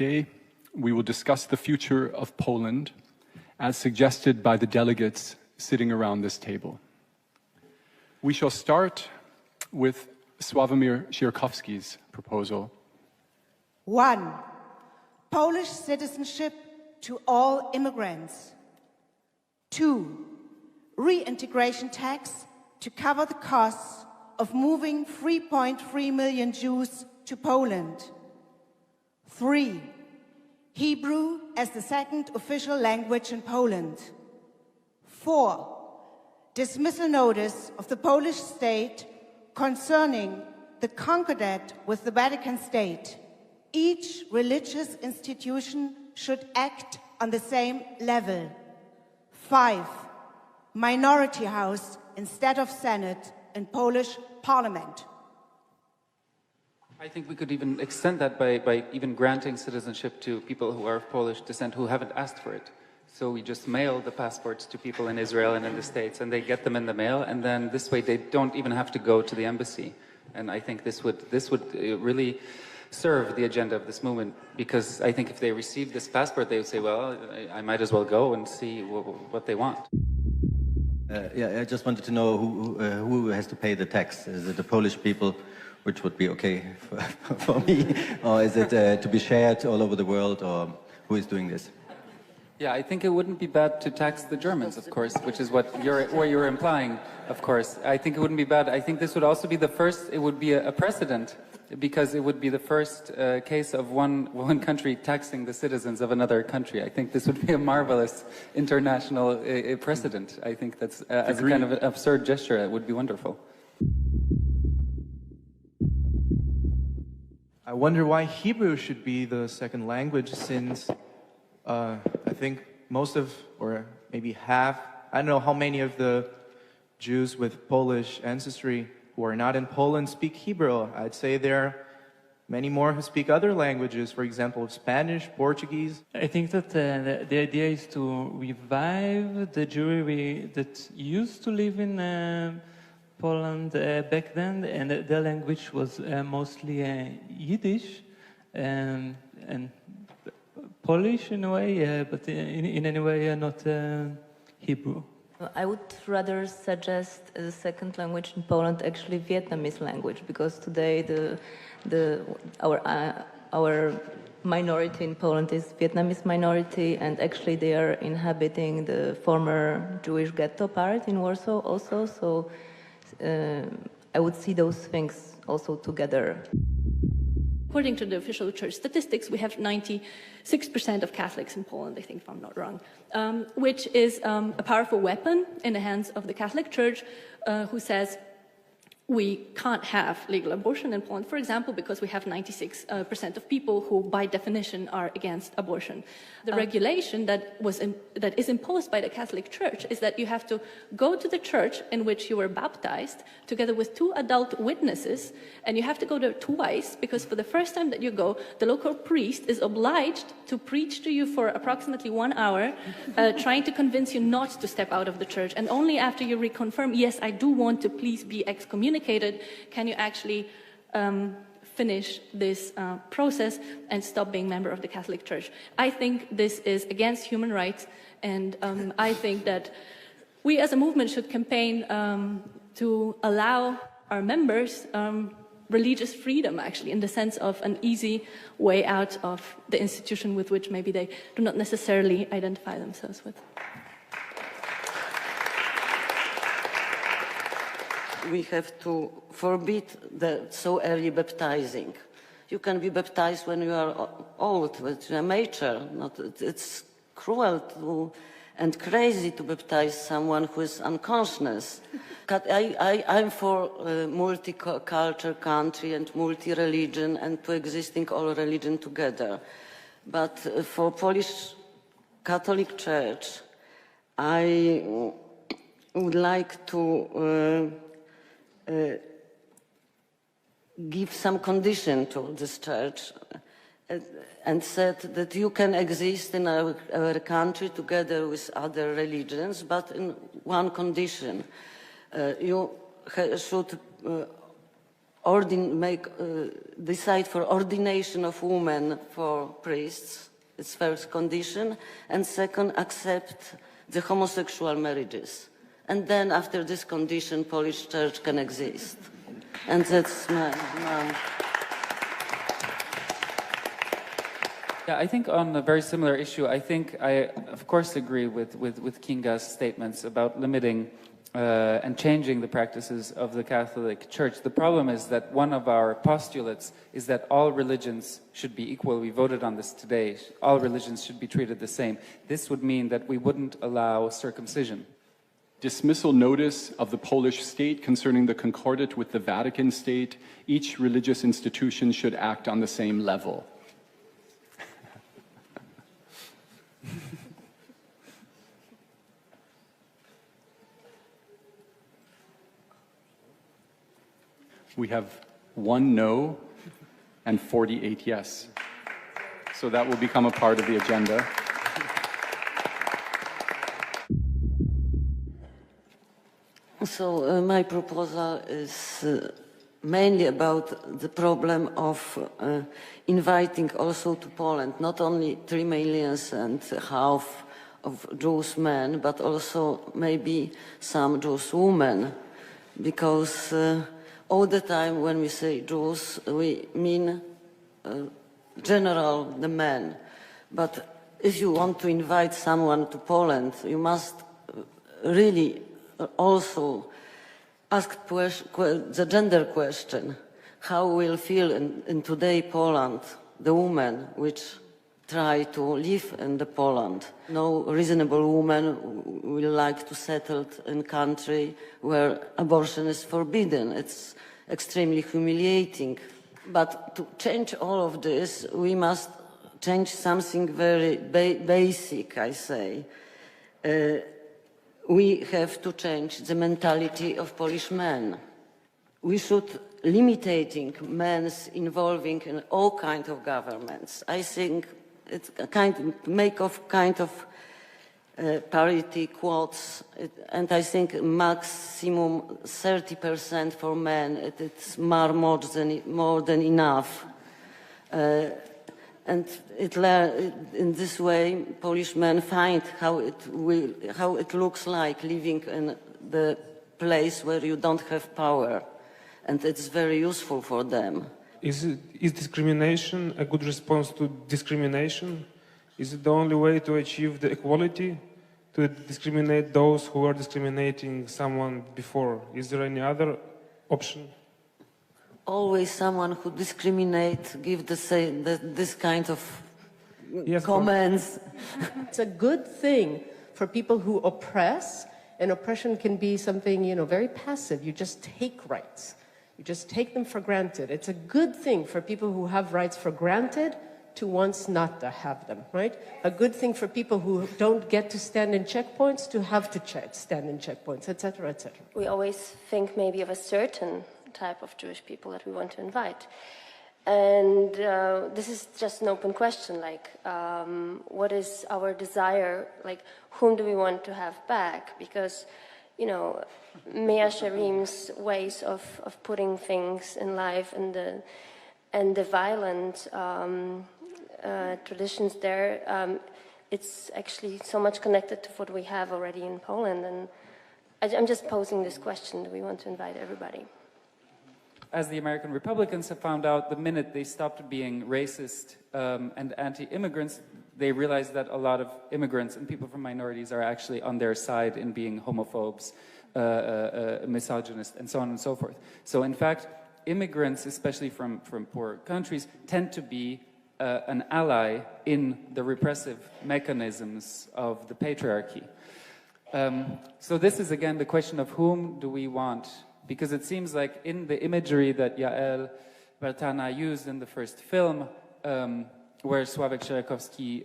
Today, we will discuss the future of Poland as suggested by the delegates sitting around this table. We shall start with Sławomir Sierkowski's proposal. 1. Polish citizenship to all immigrants. 2. Reintegration tax to cover the costs of moving 3.3 million Jews to Poland. 3. Hebrew as the second official language in Poland. 4. Dismissal notice of the Polish state concerning the concordat with the Vatican State. Each religious institution should act on the same level. 5. Minority house instead of Senate in Polish Parliament. I think we could even extend that by even granting citizenship to people who are of Polish descent who haven't asked for it. So we just mail the passports to people in Israel and in the States, and they get them in the mail, and then this way they don't even have to go to the embassy. And I think this would really serve the agenda of this movement, because I think if they receive this passport, they would say, well, I might as well go and see what they want. I just wanted to know who has to pay the tax. Is it the Polish people, which would be okay for me, or is it to be shared all over the world, or who is doing this? Yeah, I think it wouldn't be bad to tax the Germans, of course, which is what you're implying, of course. I think it wouldn't be bad. I think this would also be the first, it would be a precedent, because it would be the first case of one country taxing the citizens of another country. I think this would be a marvelous international precedent. I think that's, as a kind of an absurd gesture, it would be wonderful. I wonder why Hebrew should be the second language, since I think most of, or maybe half, I don't know how many of the Jews with Polish ancestry who are not in Poland speak Hebrew. I'd say there are many more who speak other languages, for example, Spanish, Portuguese. I think that the idea is to revive the Jewry that used to live in Poland back then, and their language was mostly Yiddish and Polish in a way, but in any way not Hebrew. I would rather suggest as a second language in Poland actually Vietnamese language, because today our minority in Poland is Vietnamese minority, and actually they are inhabiting the former Jewish ghetto part in Warsaw also. So I would see those things also together. According to the official church statistics, we have 96% of Catholics in Poland, I think, if I'm not wrong, which is a powerful weapon in the hands of the Catholic Church, who says we can't have legal abortion in Poland, for example, because we have 96% of people who, by definition, are against abortion. The regulation that is imposed by the Catholic Church is that you have to go to the church in which you were baptized, together with 2 adult witnesses, and you have to go there twice, because for the first time that you go, the local priest is obliged to preach to you for approximately 1 hour, trying to convince you not to step out of the church, and only after you reconfirm, yes, I do want to please be excommunicated, can you actually finish this process and stop being a member of the Catholic Church. I think this is against human rights, and I think that we as a movement should campaign to allow our members religious freedom, actually, in the sense of an easy way out of the institution with which maybe they do not necessarily identify themselves with. We have to forbid the so early baptizing. You can be baptized when you are old, with a mature. It's cruel and crazy to baptize someone who is unconscious. I'm for a multicultural country and multi-religion and coexisting all religion together. But for Polish Catholic Church, I would like to give some condition to this church and said that you can exist in our country together with other religions, but in one condition. You should decide for ordination of women for priests. It's first condition. And second, accept the homosexual marriages. And then after this condition, Polish church can exist. And that's my... Yeah, I think on a very similar issue, I think I, of course, agree with Kinga's statements about limiting and changing the practices of the Catholic Church. The problem is that one of our postulates is that all religions should be equal. We voted on this today. All religions should be treated the same. This would mean that we wouldn't allow circumcision. Dismissal notice of the Polish state concerning the concordat with the Vatican state. Each religious institution should act on the same level. We have 1 no and 48 yes. So that will become a part of the agenda. So my proposal is mainly about the problem of inviting also to Poland not only 3 million and half of Jewish men, but also maybe some Jewish women, because all the time when we say Jews, we mean general, the men. But if you want to invite someone to Poland, you must really also ask the gender question. How will feel in today Poland, the women which try to live in the Poland? No reasonable woman will like to settle in a country where abortion is forbidden. It's extremely humiliating. But to change all of this, we must change something very basic, I say. We have to change the mentality of Polish men. We should limiting men's involving in all kinds of governments. I think it's a kind of parity quotes, and I think maximum 30% for men. It's more than enough. And in this way, Polish men find how it looks like living in the place where you don't have power, and it's very useful for them. Is discrimination a good response to discrimination? Is it the only way to achieve the equality? To discriminate those who are discriminating someone before? Is there any other option? Always someone who discriminates give this kind of yes, comments. It's a good thing for people who oppress, and oppression can be something, very passive. You just take rights. You just take them for granted. It's a good thing for people who have rights for granted to once not to have them, right? A good thing for people who don't get to stand in checkpoints to have to stand in checkpoints, etc., etc. We always think maybe of a certain type of Jewish people that we want to invite. And this is just an open question, like, what is our desire? Like, whom do we want to have back? Because, Mea Shearim's ways of putting things in life and the violent traditions there, it's actually so much connected to what we have already in Poland. And I'm just posing this question, do we want to invite everybody? As the American Republicans have found out, the minute they stopped being racist and anti-immigrants, they realized that a lot of immigrants and people from minorities are actually on their side in being homophobes, misogynists, and so on and so forth. So in fact, immigrants, especially from poor countries, tend to be an ally in the repressive mechanisms of the patriarchy. So this is again the question of whom do we want? Because it seems like in the imagery that Yael Bartana used in the first film, where Sławek Sierakowski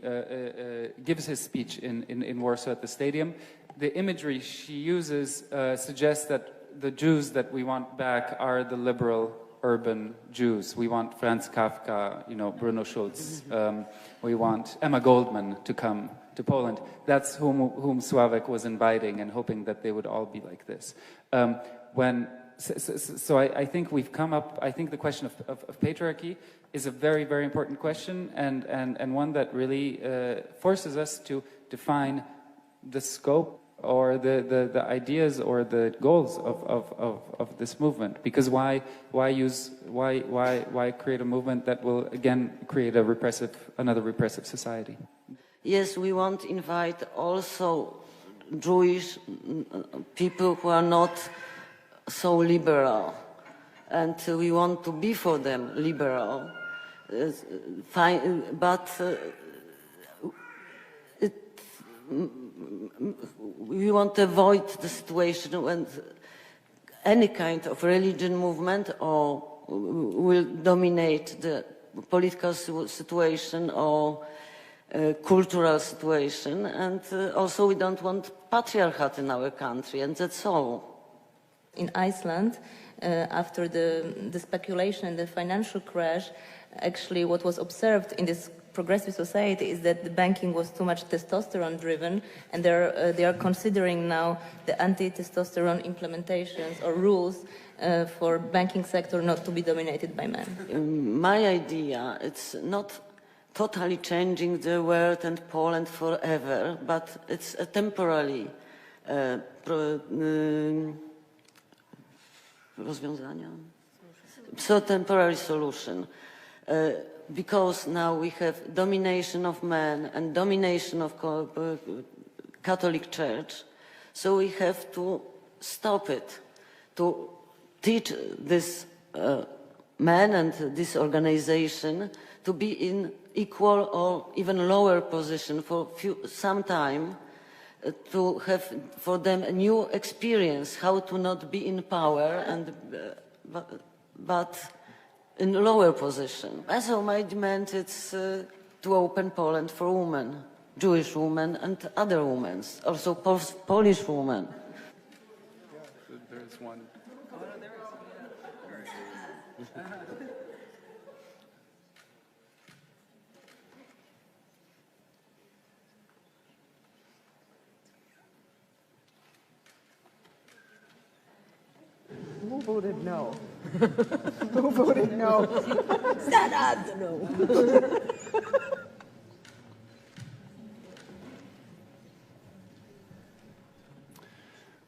gives his speech in Warsaw at the stadium, the imagery she uses suggests that the Jews that we want back are the liberal urban Jews. We want Franz Kafka, Bruno Schulz. We want Emma Goldman to come to Poland. That's whom Sławek was inviting and hoping that they would all be like this. When So I think we've come up, I think the question of patriarchy is a very, very important question, and one that really forces us to define the scope or the ideas or the goals of this movement. Because why create a movement that will again create another repressive society? Yes, we want to invite also Jewish people who are not so liberal, and we want to be for them liberal, but we want to avoid the situation when any kind of religion movement will dominate the political situation or cultural situation, and also we don't want patriarchat in our country, and that's all. In Iceland, after the speculation and the financial crash, actually what was observed in this progressive society is that the banking was too much testosterone driven, and they are considering now the anti-testosterone implementations or rules for banking sector not to be dominated by men. My idea, it's not totally changing the world and Poland forever, but it's a temporary rozwiązania? So temporary solution. Because now we have domination of men and domination of Catholic Church, so we have to stop it, to teach this men and this organization to be in equal or even lower position for some time, to have for them a new experience how to not be in power and but in lower position. So my demand is to open Poland for women, Jewish women and other women, also Polish women. There's one. Who voted no? Who voted no? Stand up! No.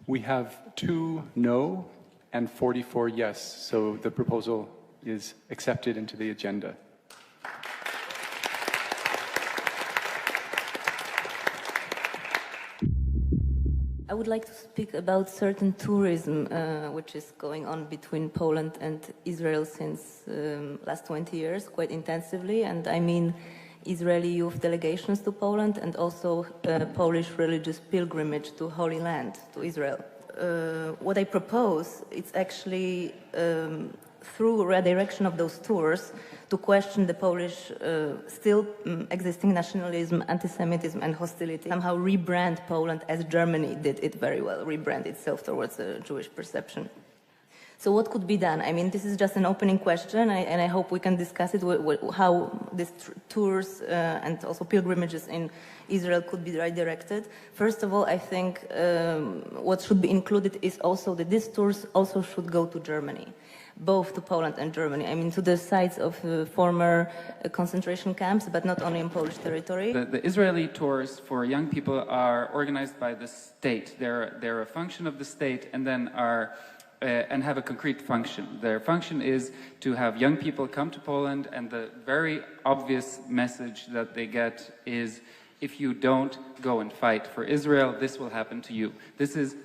We have 2 no and 44 yes, so the proposal is accepted into the agenda. I would like to speak about certain tourism which is going on between Poland and Israel since last 20 years, quite intensively, and I mean Israeli youth delegations to Poland and also Polish religious pilgrimage to Holy Land, to Israel. What I propose is actually through redirection of those tours to question the Polish still existing nationalism, anti-Semitism and hostility, somehow rebrand Poland as Germany did it very well, rebrand itself towards a Jewish perception. So what could be done? I mean, this is just an opening question, and I hope we can discuss it, how these tours and also pilgrimages in Israel could be redirected. First of all, I think what should be included is also that these tours also should go to Germany, both to Poland and Germany. I mean, to the sites of former concentration camps, but not only in Polish territory. The Israeli tours for young people are organized by the state. They're a function of the state, and then are and have a concrete function. Their function is to have young people come to Poland, and the very obvious message that they get is, if you don't go and fight for Israel, this will happen to you. This is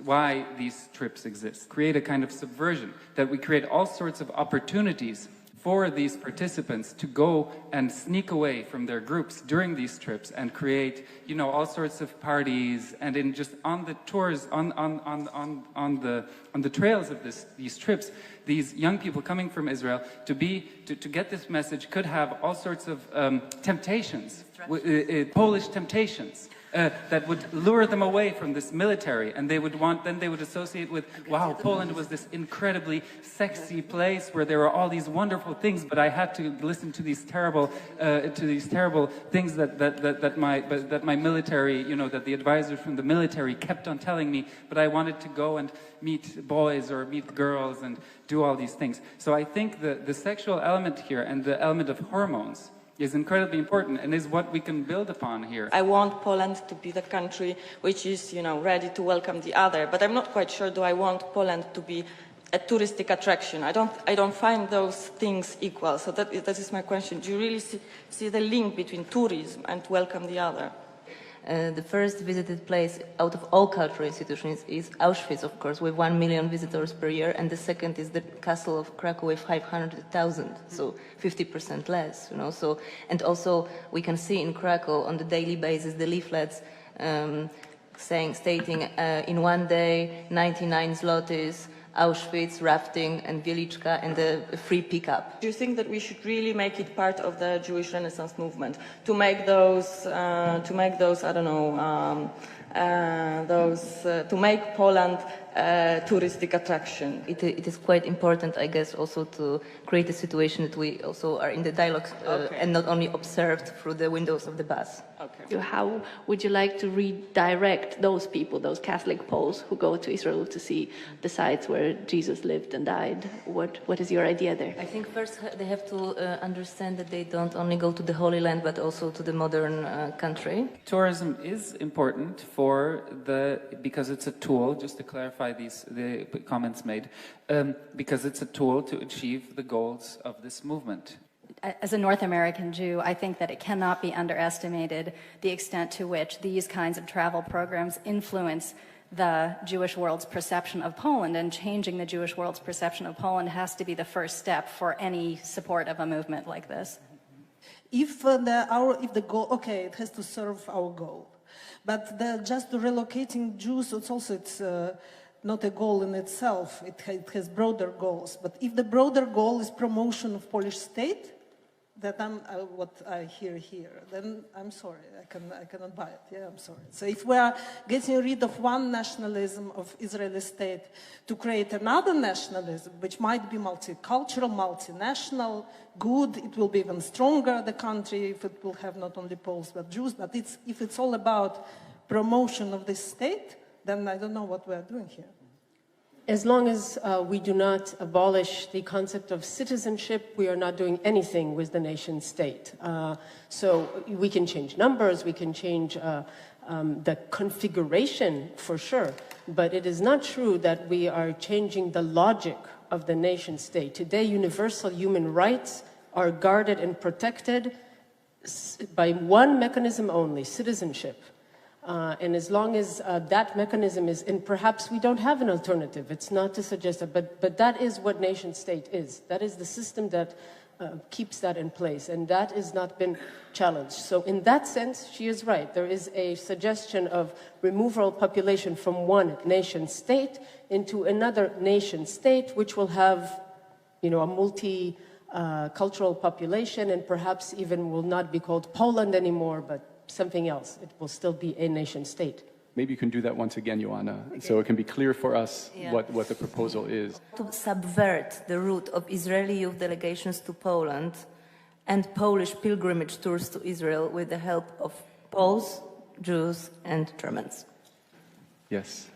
why these trips exist. Create a kind of subversion, that we create all sorts of opportunities for these participants to go and sneak away from their groups during these trips and create, you know, all sorts of parties, and in just on the tours, on the trails of these trips, these young people coming from Israel to get this message could have all sorts of temptations, Polish temptations. That would lure them away from this military, and they would associate with, wow, Poland was this incredibly sexy place where there were all these wonderful things, but I had to listen to these terrible things that my military, that the advisors from the military kept on telling me. But I wanted to go and meet boys or meet girls and do all these things. So I think the sexual element here and the element of hormones is incredibly important and is what we can build upon here. I want Poland to be the country which is, ready to welcome the other, but I'm not quite sure, do I want Poland to be a touristic attraction? I don't find those things equal. So that is my question. Do you really see the link between tourism and welcome the other? The first visited place out of all cultural institutions is Auschwitz, of course, with 1 million visitors per year, and the second is the castle of Krakow with 500,000, so 50% less, So, and also we can see in Krakow on the daily basis the leaflets stating in one day 99 zlotys, Auschwitz, rafting, and Wieliczka, and a free pickup. Do you think that we should really make it part of the Jewish Renaissance movement to make those, I don't know, to make Poland a touristic attraction? It is quite important, I guess, also to create a situation that we also are in the dialogue and not only observed through the windows of the bus. Okay. How would you like to redirect those people, those Catholic Poles who go to Israel to see the sites where Jesus lived and died? What is your idea there? I think first they have to understand that they don't only go to the Holy Land but also to the modern country. Tourism is important because it's a tool, just to clarify the comments made, because it's a tool to achieve the goals of this movement. As a North American Jew, I think that it cannot be underestimated the extent to which these kinds of travel programs influence the Jewish world's perception of Poland, and changing the Jewish world's perception of Poland has to be the first step for any support of a movement like this. If the goal, okay, it has to serve our goal, but just relocating Jews, it's not a goal in itself. It has broader goals. But if the broader goal is promotion of Polish state, that what I hear here, then I'm sorry, I cannot buy it. Yeah, I'm sorry. So if we are getting rid of one nationalism of Israeli state to create another nationalism, which might be multicultural, multinational, good, it will be even stronger, the country, if it will have not only Poles but Jews. But if it's all about promotion of this state, then I don't know what we are doing here. As long as we do not abolish the concept of citizenship, we are not doing anything with the nation state. So we can change numbers, we can change the configuration for sure, but it is not true that we are changing the logic of the nation state. Today, universal human rights are guarded and protected by one mechanism only, citizenship. And as long as that mechanism is, and perhaps we don't have an alternative, it's not to suggest that, but that is what nation state is. That is the system that keeps that in place, and that has not been challenged. So in that sense, she is right. There is a suggestion of removal of population from one nation state into another nation state, which will have, a multi-cultural population, and perhaps even will not be called Poland anymore, but something else. It will still be a nation state. Maybe you can do that once again, Joanna, so it can be clear for us what the proposal is. To subvert the route of Israeli youth delegations to Poland and Polish pilgrimage tours to Israel with the help of Poles, Jews, and Germans. Yes.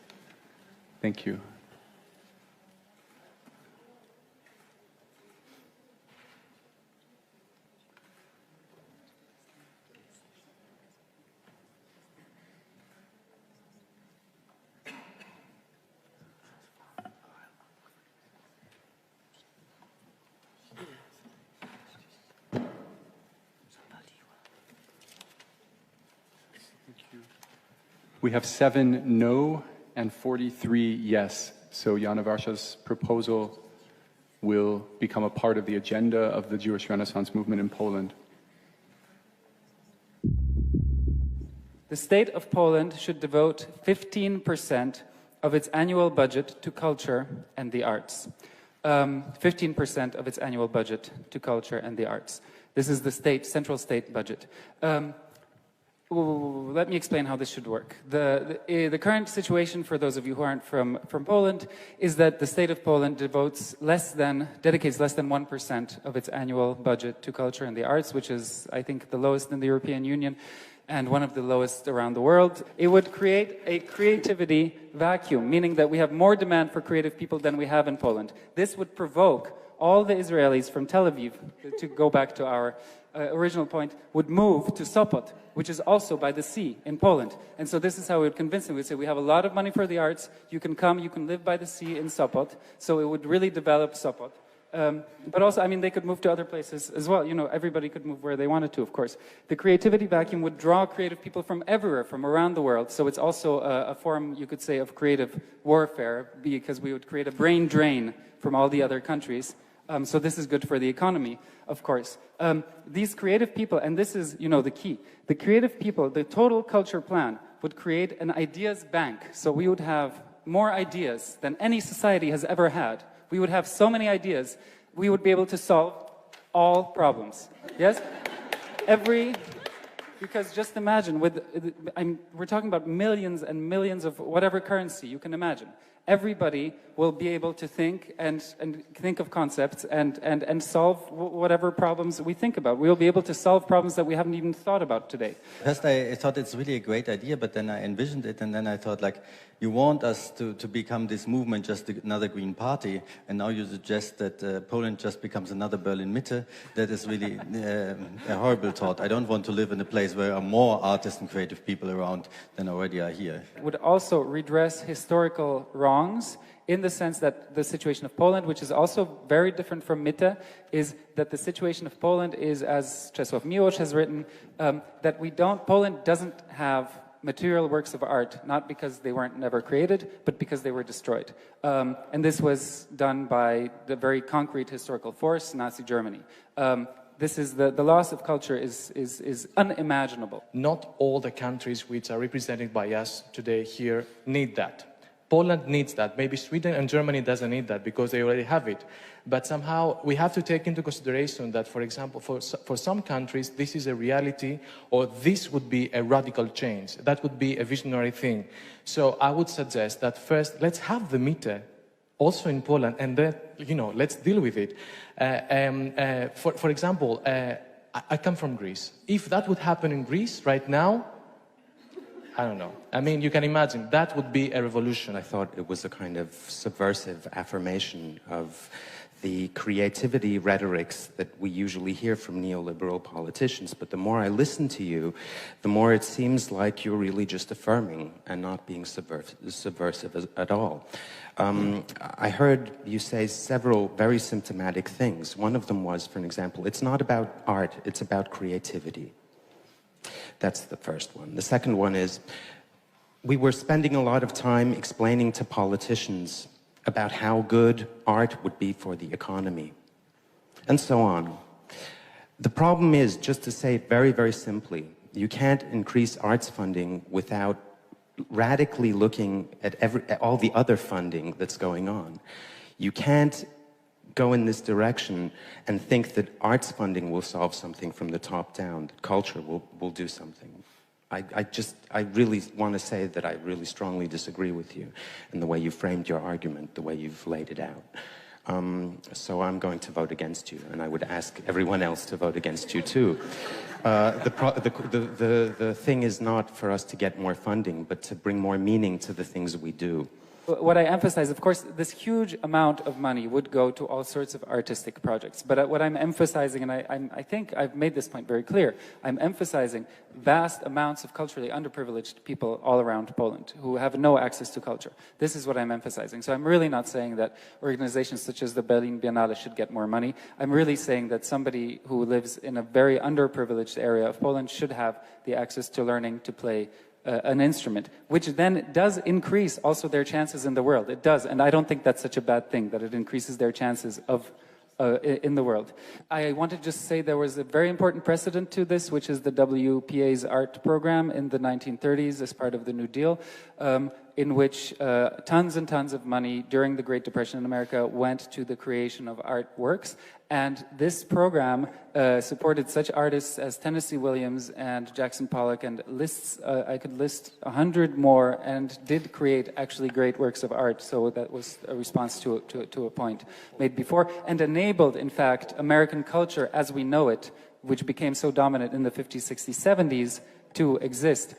Thank you. We have 7 no and 43 yes. So Jana Warsza's proposal will become a part of the agenda of the Jewish Renaissance movement in Poland. The state of Poland should devote 15% of its annual budget to culture and the arts. 15% of its annual budget to culture and the arts. This is the central state budget. Let me explain how this should work. The current situation, for those of you who aren't from Poland, is that the state of Poland dedicates less than 1% of its annual budget to culture and the arts, which is, I think, the lowest in the European Union and one of the lowest around the world. It would create a creativity vacuum, meaning that we have more demand for creative people than we have in Poland. This would provoke all the Israelis from Tel Aviv, to go back to our original point, would move to Sopot, which is also by the sea in Poland. And so this is how we would convince them. We'd say, we have a lot of money for the arts, you can come, you can live by the sea in Sopot. So it would really develop Sopot. But also, I mean, they could move to other places as well. You know, everybody could move where they wanted to, of course. The creativity vacuum would draw creative people from everywhere, from around the world. So it's also a form, you could say, of creative warfare, because we would create a brain drain from all the other countries. So this is good for the economy, of course. These creative people, and this is, you know, the key. The creative people, the total culture plan would create an ideas bank. So we would have more ideas than any society has ever had. We would have so many ideas, we would be able to solve all problems. Yes? Because just imagine, we're talking about millions and millions of whatever currency you can imagine. Everybody will be able to think and think of concepts and solve whatever problems we think about. We'll be able to solve problems that we haven't even thought about today. First, I thought it's really a great idea, but then I envisioned it, and then I thought, like, you want us to become this movement, just another Green Party, and now you suggest that Poland just becomes another Berlin Mitte. That is really a horrible thought. I don't want to live in a place where there are more artists and creative people around than already are here. It would also redress historical wrongs, in the sense that the situation of Poland, which is also very different from Mitte, is that the situation of Poland is, as Czesław Miłosz has written, that Poland doesn't have material works of art, not because they weren't never created, but because they were destroyed. And this was done by the very concrete historical force, Nazi Germany. This is the loss of culture is unimaginable. Not all the countries which are represented by us today here need that. Poland needs that. Maybe Sweden and Germany doesn't need that because they already have it. But somehow we have to take into consideration that, for example, for some countries, this is a reality, or this would be a radical change. That would be a visionary thing. So I would suggest that first, let's have the Mitte also in Poland, and then, you know, let's deal with it. For example, I come from Greece. If that would happen in Greece right now, I don't know. I mean, you can imagine, that would be a revolution. I thought it was a kind of subversive affirmation of the creativity rhetorics that we usually hear from neoliberal politicians. But the more I listen to you, the more it seems like you're really just affirming and not being subversive at all. I heard you say several very symptomatic things. One of them was, for an example, it's not about art, it's about creativity. That's the first one. The second one is, we were spending a lot of time explaining to politicians about how good art would be for the economy, and so on. The problem is, just to say it very, very simply, you can't increase arts funding without radically looking at all the other funding that's going on. You can't go in this direction and think that arts funding will solve something from the top down, that culture will do something. I really want to say that I really strongly disagree with you in the way you framed your argument, the way you've laid it out. So I'm going to vote against you, and I would ask everyone else to vote against you too. The thing is not for us to get more funding, but to bring more meaning to the things we do. What I emphasize, of course, this huge amount of money would go to all sorts of artistic projects. But what I'm emphasizing, and I think I've made this point very clear, I'm emphasizing vast amounts of culturally underprivileged people all around Poland who have no access to culture. This is what I'm emphasizing. So I'm really not saying that organizations such as the Berlin Biennale should get more money. I'm really saying that somebody who lives in a very underprivileged area of Poland should have the access to learning to play an instrument, which then does increase also their chances in the world. It does, and I don't think that's such a bad thing, that it increases their chances of in the world. I want to just say there was a very important precedent to this, which is the WPA's art program in the 1930s as part of the New Deal. in which tons and tons of money during the Great Depression in America went to the creation of artworks. And this program supported such artists as Tennessee Williams and Jackson Pollock, and I could list 100 more, and did create actually great works of art. So that was a response to a point made before, and enabled, in fact, American culture as we know it, which became so dominant in the 50s, 60s, 70s, to exist.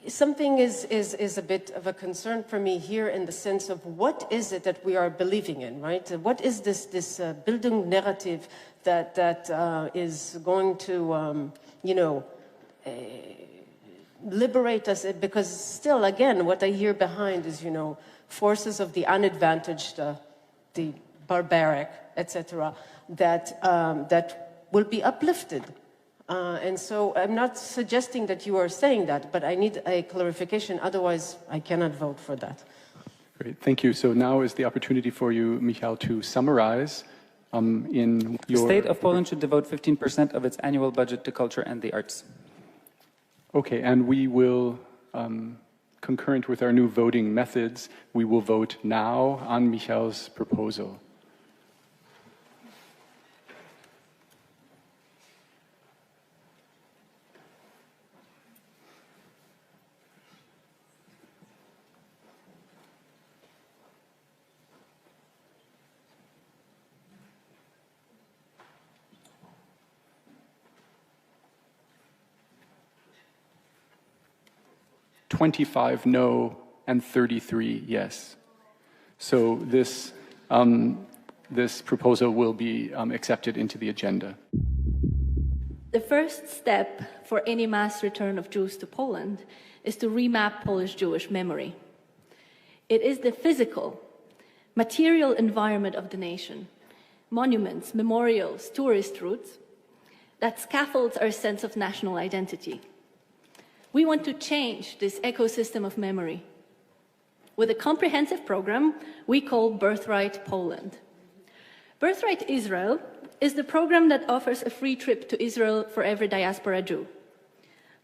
Something is a bit of a concern for me here in the sense of what is it that we are believing in, right? What is this Bildung narrative that is going to, liberate us? Because still, again, what I hear behind is, forces of the unadvantaged, the barbaric, etc., that will be uplifted. And so I'm not suggesting that you are saying that, but I need a clarification. Otherwise, I cannot vote for that. Great, thank you. So now is the opportunity for you, Michał, to summarize in your... The state of Poland should devote 15% of its annual budget to culture and the arts. Okay, and we will, concurrent with our new voting methods, we will vote now on Michał's proposal. $25 no and 33 yes. So this proposal will be accepted into the agenda. The first step for any mass return of Jews to Poland is to remap Polish Jewish memory. It is the physical, material environment of the nation, monuments, memorials, tourist routes, that scaffolds our sense of national identity. We want to change this ecosystem of memory with a comprehensive program we call Birthright Poland. Birthright Israel is the program that offers a free trip to Israel for every diaspora Jew.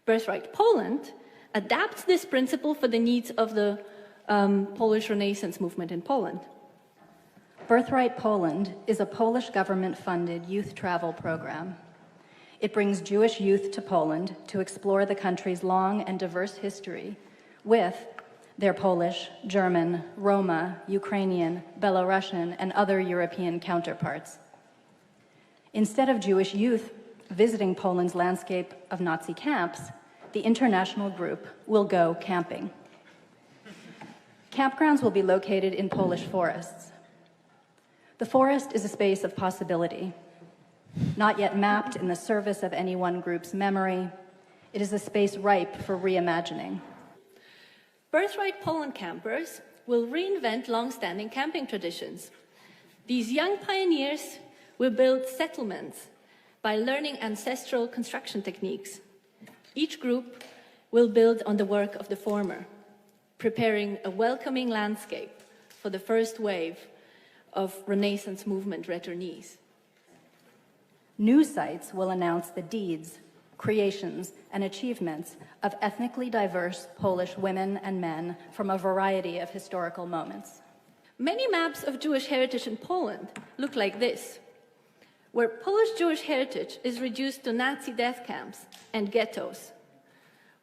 Birthright Poland adapts this principle for the needs of the Polish Renaissance movement in Poland. Birthright Poland is a Polish government-funded youth travel program. It brings Jewish youth to Poland to explore the country's long and diverse history with their Polish, German, Roma, Ukrainian, Belarusian, and other European counterparts. Instead of Jewish youth visiting Poland's landscape of Nazi camps, the international group will go camping. Campgrounds will be located in Polish forests. The forest is a space of possibility. Not yet mapped in the service of any one group's memory, it is a space ripe for reimagining. Birthright Poland campers will reinvent long-standing camping traditions. These young pioneers will build settlements by learning ancestral construction techniques. Each group will build on the work of the former, preparing a welcoming landscape for the first wave of Renaissance movement returnees. New sites will announce the deeds, creations, and achievements of ethnically diverse Polish women and men from a variety of historical moments. Many maps of Jewish heritage in Poland look like this, where Polish Jewish heritage is reduced to Nazi death camps and ghettos.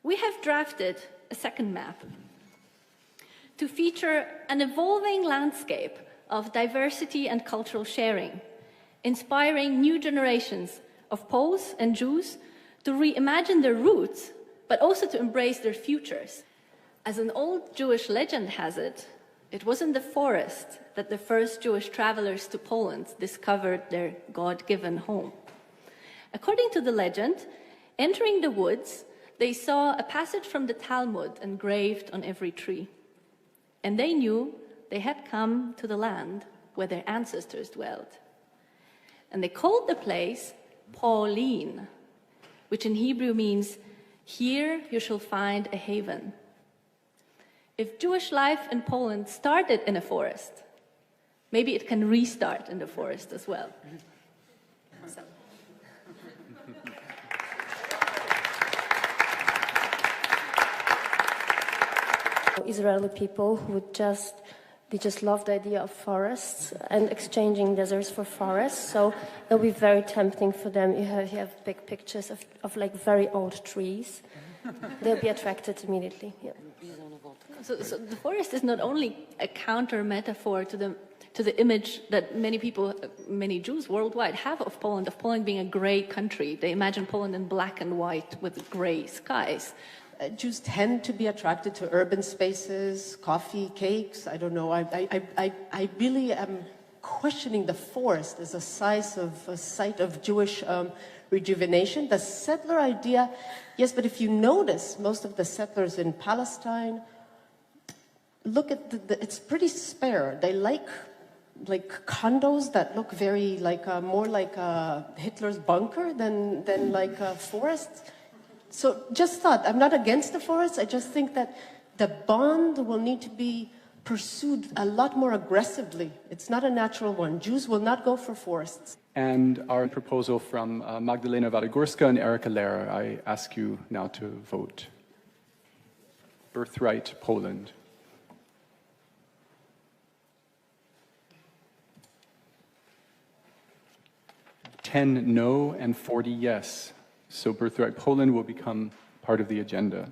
We have drafted a second map to feature an evolving landscape of diversity and cultural sharing, inspiring new generations of Poles and Jews to reimagine their roots, but also to embrace their futures. As an old Jewish legend has it, it was in the forest that the first Jewish travelers to Poland discovered their God-given home. According to the legend, entering the woods, they saw a passage from the Talmud engraved on every tree. And they knew they had come to the land where their ancestors dwelt. And they called the place Pauline, which in Hebrew means, "Here you shall find a haven." If Jewish life in Poland started in a forest, maybe it can restart in the forest as well. So. Israeli people who they just love the idea of forests and exchanging deserts for forests. So it'll be very tempting for them. You have big pictures of like very old trees. They'll be attracted immediately. Yeah. So the forest is not only a counter metaphor to the image that many Jews worldwide have of Poland being a grey country. They imagine Poland in black and white with grey skies. Jews tend to be attracted to urban spaces, coffee, cakes. I don't know. I really am questioning the forest as a site of Jewish rejuvenation. The settler idea, yes, but if you notice, most of the settlers in Palestine, look at it's pretty spare. They like condos that look very more like Hitler's bunker than like forests. So just thought, I'm not against the forest, I just think that the bond will need to be pursued a lot more aggressively. It's not a natural one. Jews will not go for forests. And our proposal from Magdalena Wadegórska and Erika Lehrer, I ask you now to vote. Birthright Poland. $10 no and 40 yes. So Birthright Poland will become part of the agenda.